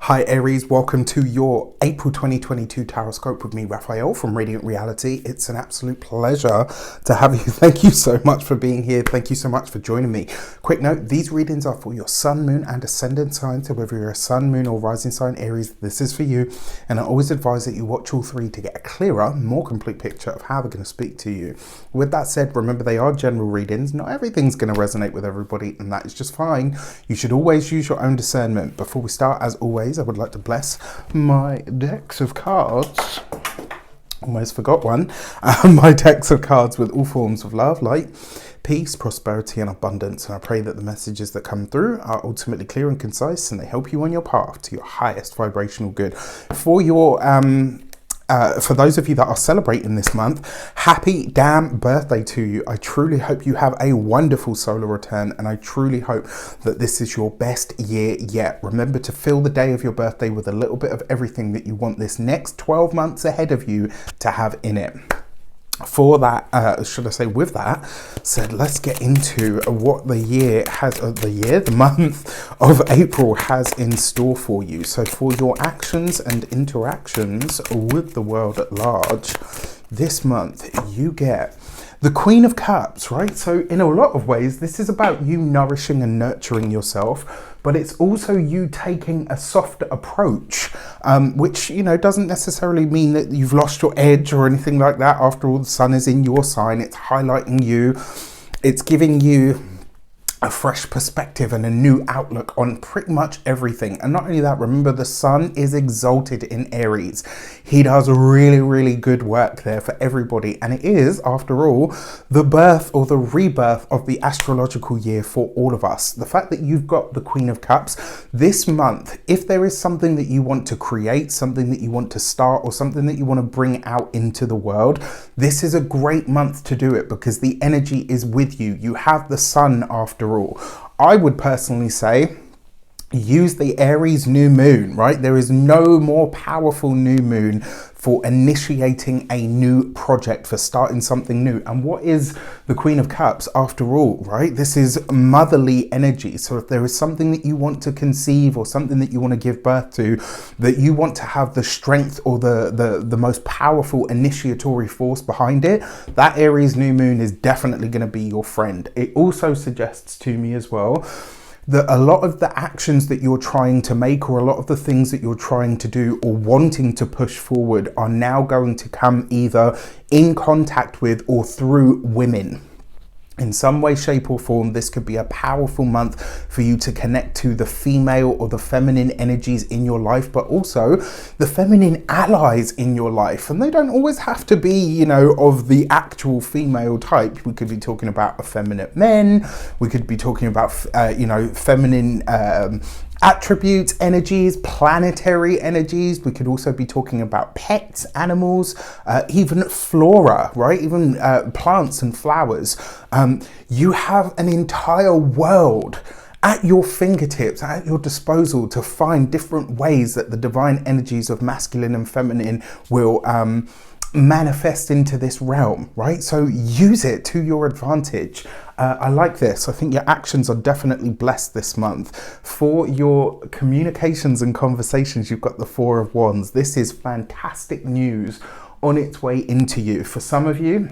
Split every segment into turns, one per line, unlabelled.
Hi Aries, welcome to your April 2022 Tarot Scope with me, Raphael from Radiant Reality. It's an absolute pleasure to have you. Thank you so much for being here. Thank you so much for joining me. Quick note, these readings are for your sun, moon and ascendant sign. So whether you're a sun, moon or rising sign Aries, this is for you. And I always advise that you watch all three to get a clearer, more complete picture of how they're going to speak to you. With that said, remember they are general readings. Not everything's going to resonate with everybody, and that is just fine. You should always use your own discernment. Before we start, as always, I would like to bless my decks of cards. Almost forgot one. My decks of cards with all forms of love, light, peace, prosperity and abundance. And I pray that the messages that come through are ultimately clear and concise, and they help you on your path to your highest vibrational good. For those of you that are celebrating this month, happy damn birthday to you. I truly hope you have a wonderful solar return, and I truly hope that this is your best year yet. Remember to fill the day of your birthday with a little bit of everything that you want this next 12 months ahead of you to have in it. For that, with that said, let's get into what the month of April has in store for you. So for your actions and interactions with the world at large, this month you get the Queen of Cups, right? So in a lot of ways, this is about you nourishing and nurturing yourself, but it's also you taking a softer approach, which, you know, doesn't necessarily mean that you've lost your edge or anything like that. After all, the sun is in your sign. It's highlighting you. It's giving you a fresh perspective and a new outlook on pretty much everything. And not only that, remember the sun is exalted in Aries. He does really, really good work there for everybody. And it is, after all, the birth or the rebirth of the astrological year for all of us. The fact that you've got the Queen of Cups this month, if there is something that you want to create, something that you want to start, or something that you want to bring out into the world, this is a great month to do it because the energy is with you. You have the sun after all. I would personally say use the Aries new moon, right? There is no more powerful new moon for initiating a new project, for starting something new. And what is the Queen of Cups after all, right? This is motherly energy. So if there is something that you want to conceive or something that you want to give birth to, that you want to have the strength or the most powerful initiatory force behind it, that Aries new moon is definitely going to be your friend. It also suggests to me as well that a lot of the actions that you're trying to make, or a lot of the things that you're trying to do or wanting to push forward, are now going to come either in contact with or through women. In some way, shape or form, this could be a powerful month for you to connect to the female or the feminine energies in your life, but also the feminine allies in your life. And they don't always have to be, you know, of the actual female type. We could be talking about effeminate men. We could be talking about, feminine attributes, energies, planetary energies. We could also be talking about pets, animals, even flora, right? Even plants and flowers. You have an entire world at your fingertips, at your disposal, to find different ways that the divine energies of masculine and feminine will manifest into this realm, right? So use it to your advantage. I like this. I think your actions are definitely blessed this month. For your communications and conversations, you've got the Four of Wands. This is fantastic news on its way into you. For some of you,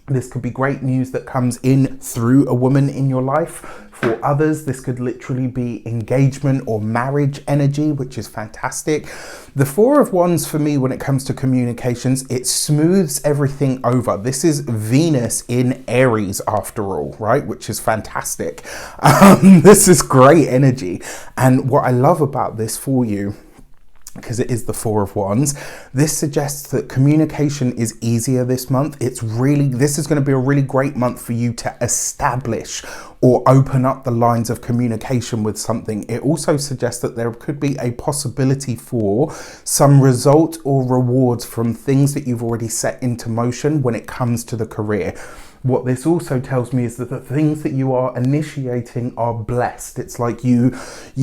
this could be great news that comes in through a woman in your life. For others, this could literally be engagement or marriage energy, which is fantastic. The Four of Wands for me, when it comes to communications, it smooths everything over. This is Venus in Aries after all, right? Which is fantastic. This is great energy. And what I love about this for you, because it is the Four of Wands, this suggests that communication is easier this month. This is going to be a really great month for you to establish or open up the lines of communication with something. It also suggests that there could be a possibility for some result or rewards from things that you've already set into motion when it comes to the career. What this also tells me is that the things that you are initiating are blessed. It's like you'd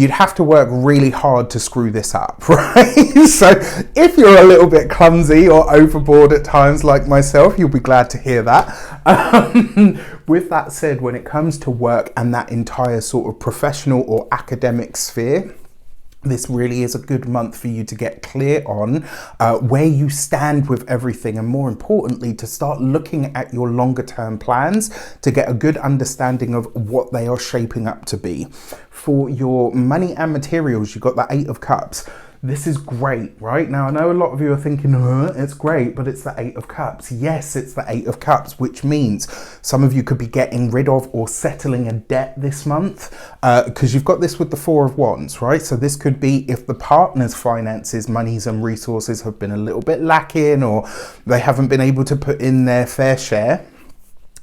have to work really hard to screw this up, right? So if you're a little bit clumsy or overboard at times like myself, you'll be glad to hear that. With that said, when it comes to work and that entire sort of professional or academic sphere, This really is a good month for you to get clear on where you stand with everything, and more importantly, to start looking at your longer term plans to get a good understanding of what they are shaping up to be. For your money and materials, you've got the Eight of Cups. This is great, right? Now, I know a lot of you are thinking, it's great, but it's the Eight of Cups. Yes, it's the Eight of Cups, which means some of you could be getting rid of or settling a debt this month, because you've got this with the Four of Wands, right? So this could be if the partner's finances, monies and resources have been a little bit lacking, or they haven't been able to put in their fair share.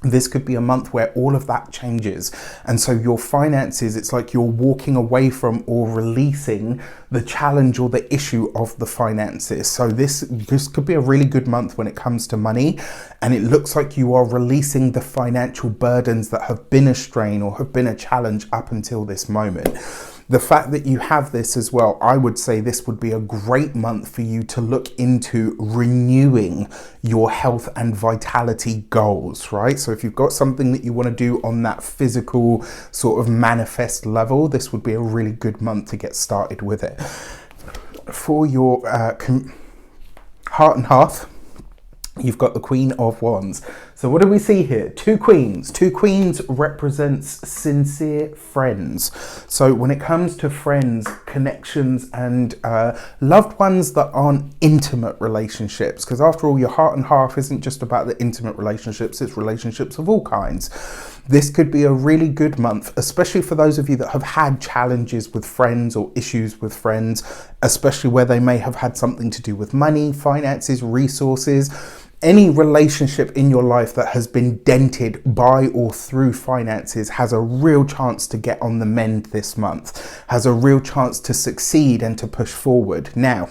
This could be a month where all of that changes. And so your finances, it's like you're walking away from or releasing the challenge or the issue of the finances. So this could be a really good month when it comes to money. And it looks like you are releasing the financial burdens that have been a strain or have been a challenge up until this moment. The fact that you have this as well, I would say this would be a great month for you to look into renewing your health and vitality goals, right? So if you've got something that you want to do on that physical sort of manifest level, this would be a really good month to get started with it. For your heart and hearth, you've got the Queen of Wands. So what do we see here? Two queens. Two queens represents sincere friends. So when it comes to friends, connections, and loved ones that aren't intimate relationships, because after all, your heart and hearth isn't just about the intimate relationships, it's relationships of all kinds. This could be a really good month, especially for those of you that have had challenges with friends or issues with friends, especially where they may have had something to do with money, finances, resources. Any relationship in your life that has been dented by or through finances has a real chance to get on the mend this month, has a real chance to succeed and to push forward. Now,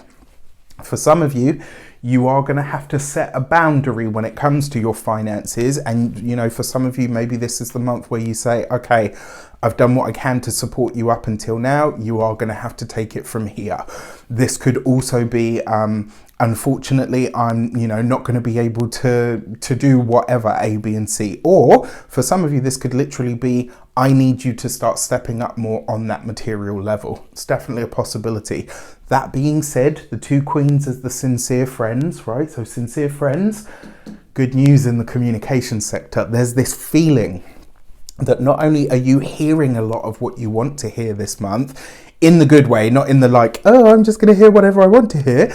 for some of you, you are going to have to set a boundary when it comes to your finances. And, you know, for some of you, maybe this is the month where you say, okay, I've done what I can to support you up until now. You are going to have to take it from here. This could also be, unfortunately, I'm, not going to be able to do whatever A, B, and C. Or for some of you, this could literally be, I need you to start stepping up more on that material level. It's definitely a possibility. That being said, the two queens is the sincere friends, right? So sincere friends, good news in the communication sector. There's this feeling that not only are you hearing a lot of what you want to hear this month, in the good way, not in the like, oh, I'm just going to hear whatever I want to hear.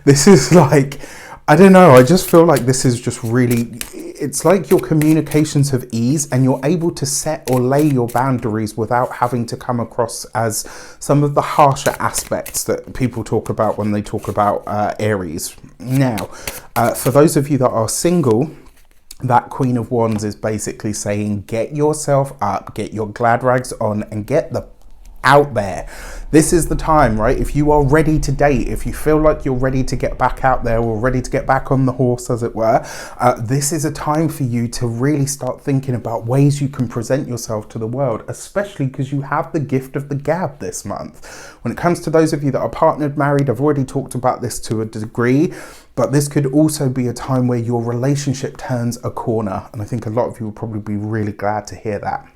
This is like, I don't know, I just feel like this is just really, it's like your communications have eased and you're able to set or lay your boundaries without having to come across as some of the harsher aspects that people talk about when they talk about Aries. Now, for those of you that are single, that Queen of Wands is basically saying, get yourself up, get your glad rags on and get the out there. This is the time, right? If you are ready to date, if you feel like you're ready to get back out there or ready to get back on the horse, as it were, this is a time for you to really start thinking about ways you can present yourself to the world, especially because you have the gift of the gab this month. When it comes to those of you that are partnered, married, I've already talked about this to a degree, but this could also be a time where your relationship turns a corner. And I think a lot of you will probably be really glad to hear that.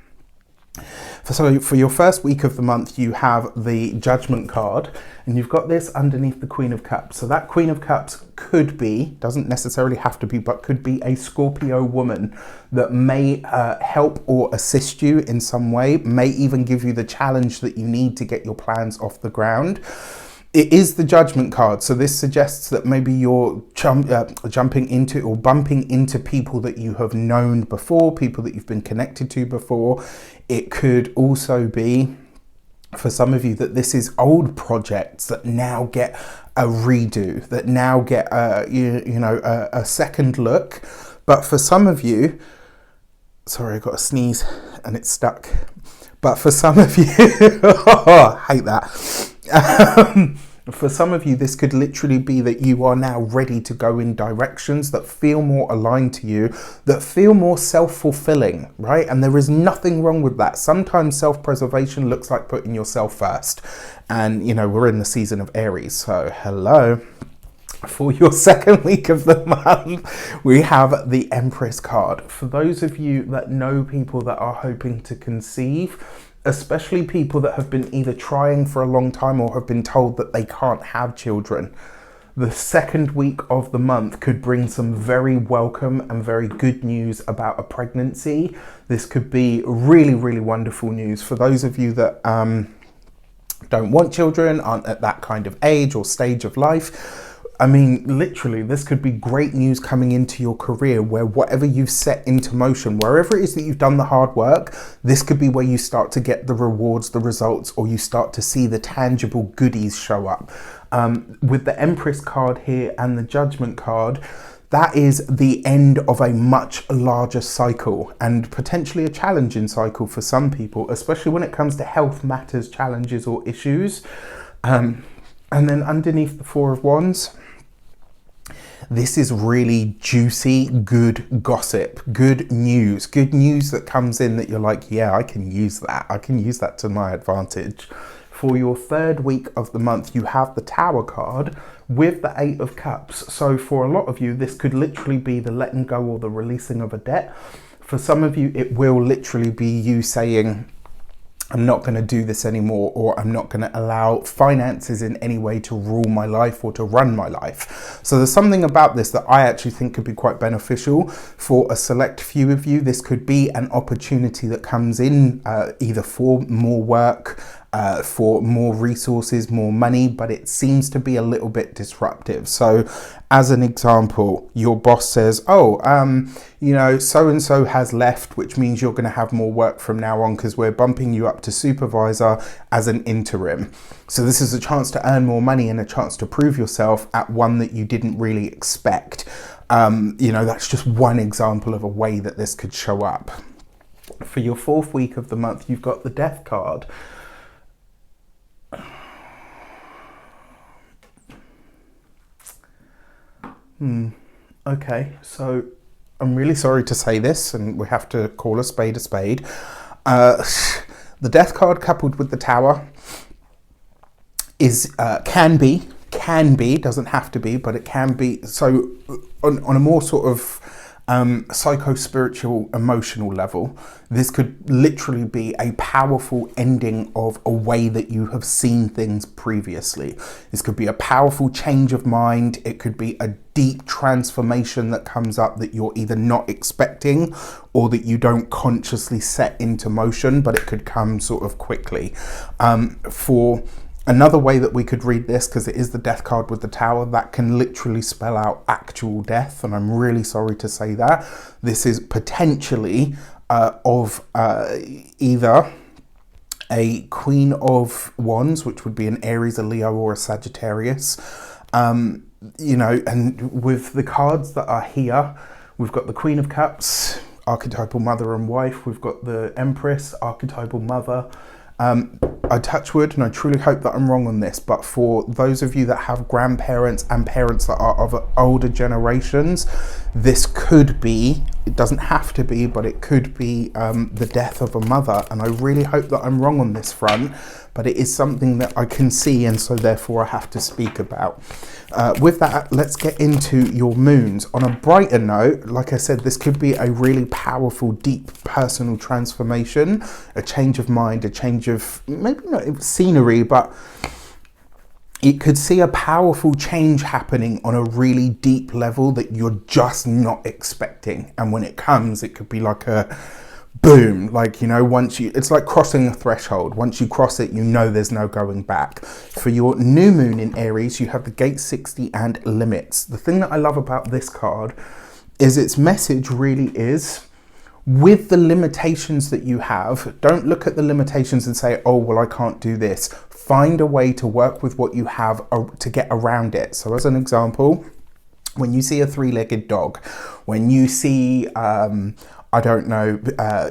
So for your first week of the month, you have the Judgment card, and you've got this underneath the Queen of Cups. So that Queen of Cups could be, doesn't necessarily have to be, but could be a Scorpio woman that may help or assist you in some way, may even give you the challenge that you need to get your plans off the ground. It is the Judgment card, so this suggests that maybe you're jumping into or bumping into people that you have known before, people that you've been connected to before. It could also be, for some of you, that this is old projects that now get a redo, that now get a second look. But for some of you, sorry, I got a sneeze and it's stuck. But for some of you, oh, I hate that. For some of you, this could literally be that you are now ready to go in directions that feel more aligned to you, that feel more self-fulfilling, right? And there is nothing wrong with that. Sometimes self-preservation looks like putting yourself first. And, we're in the season of Aries, so hello. For your second week of the month, we have the Empress card. For those of you that know people that are hoping to conceive, especially people that have been either trying for a long time or have been told that they can't have children. The second week of the month could bring some very welcome and very good news about a pregnancy. This could be really, really wonderful news for those of you that don't want children, aren't at that kind of age or stage of life. I mean, literally, this could be great news coming into your career where whatever you've set into motion, wherever it is that you've done the hard work, this could be where you start to get the rewards, the results, or you start to see the tangible goodies show up. With the Empress card here and the Judgment card, that is the end of a much larger cycle and potentially a challenging cycle for some people, especially when it comes to health matters, challenges, or issues. And then underneath the Four of Wands, this is really juicy, good gossip, good news that comes in that you're like, yeah, I can use that. I can use that to my advantage. For your third week of the month, you have the Tower card with the Eight of Cups. So for a lot of you, this could literally be the letting go or the releasing of a debt. For some of you, it will literally be you saying, I'm not going to do this anymore, or I'm not going to allow finances in any way to rule my life or to run my life. So there's something about this that I actually think could be quite beneficial for a select few of you. This could be an opportunity that comes in either for more work, for more resources, more money, but it seems to be a little bit disruptive. So as an example, your boss says, oh, you know, so-and-so has left, which means you're going to have more work from now on because we're bumping you up to supervisor as an interim. So this is a chance to earn more money and a chance to prove yourself at one that you didn't really expect. You know, that's just one example of a way that this could show up. For your fourth week of the month, you've got the Death card. Okay, so I'm really sorry to say this, and we have to call a spade a spade. The Death card coupled with the Tower is can be, doesn't have to be, but it can be. So on a more sort of psycho-spiritual, emotional level, this could literally be a powerful ending of a way that you have seen things previously. This could be a powerful change of mind. It could be a deep transformation that comes up that you're either not expecting or that you don't consciously set into motion, but it could come sort of quickly. For another way that we could read this, because it is the Death card with the Tower, that can literally spell out actual death, and I'm really sorry to say that. This is potentially of either a Queen of Wands, which would be an Aries, a Leo, or a Sagittarius. You know, and with the cards that are here, we've got the Queen of Cups, archetypal mother and wife. We've got the Empress, archetypal mother. I touch wood, and I truly hope that I'm wrong on this, but for those of you that have grandparents and parents that are of older generations, this could be, it doesn't have to be, but it could be the death of a mother. And I really hope that I'm wrong on this front, but it is something that I can see, and so therefore I have to speak about. With that, let's get into your moons. On a brighter note, like I said, this could be a really powerful, deep personal transformation, a change of mind, a change of, maybe not scenery, but it could see a powerful change happening on a really deep level that you're just not expecting. And when it comes, it could be like a boom, like, you know, it's like crossing a threshold. Once you cross it, you know there's no going back. For your new moon in Aries, you have the Gate 60 and Limits. The thing that I love about this card is its message really is, with the limitations that you have, don't look at the limitations and say, oh, well, I can't do this. Find a way to work with what you have to get around it. So as an example, when you see a three-legged dog, when you see, I don't know,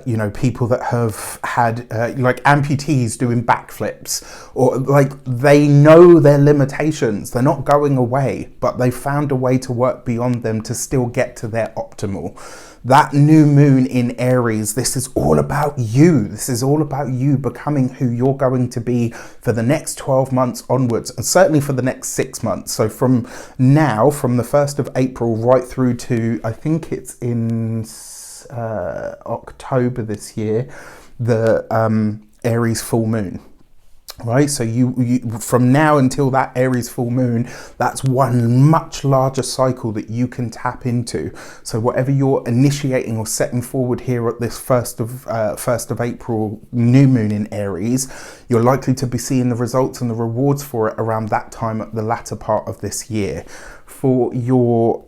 you know, people that have had like amputees doing backflips, or like they know their limitations. They're not going away, but they found a way to work beyond them to still get to their optimal. That new moon in Aries, this is all about you. This is all about you becoming who you're going to be for the next 12 months onwards, and certainly for the next 6 months. So from now, from the 1st of April right through to, I think it's in October this year, the Aries full moon. Right, so you from now until that Aries full moon, that's one much larger cycle that you can tap into. So whatever you're initiating or setting forward here at this 1st of April new moon in Aries, you're likely to be seeing the results and the rewards for it around that time at the latter part of this year. For your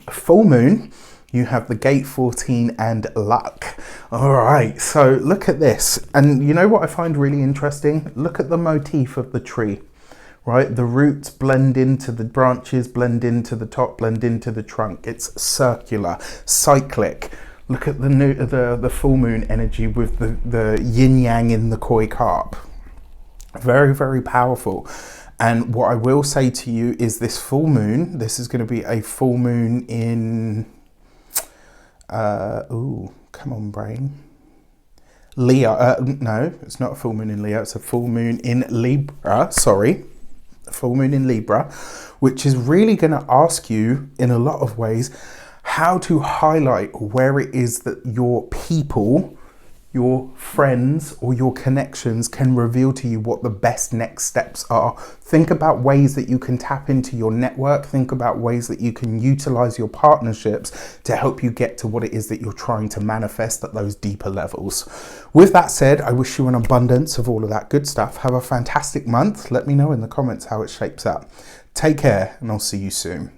full moon, you have the gate 14 and luck. All right, so look at this. And you know what I find really interesting? Look at the motif of the tree, right? The roots blend into the branches, blend into the top, blend into the trunk. It's circular, cyclic. Look at the full moon energy with the yin yang in the koi carp. Very, very powerful. And what I will say to you is this full moon, this is going to be a full moon in... come on, brain. Leo. No, it's not a full moon in Leo. It's a full moon in Libra. Sorry. Full moon in Libra, which is really going to ask you in a lot of ways how to highlight where it is that your people, your friends or your connections can reveal to you what the best next steps are. Think about ways that you can tap into your network. Think about ways that you can utilize your partnerships to help you get to what it is that you're trying to manifest at those deeper levels. With that said, I wish you an abundance of all of that good stuff. Have a fantastic month. Let me know in the comments how it shapes up. Take care, and I'll see you soon.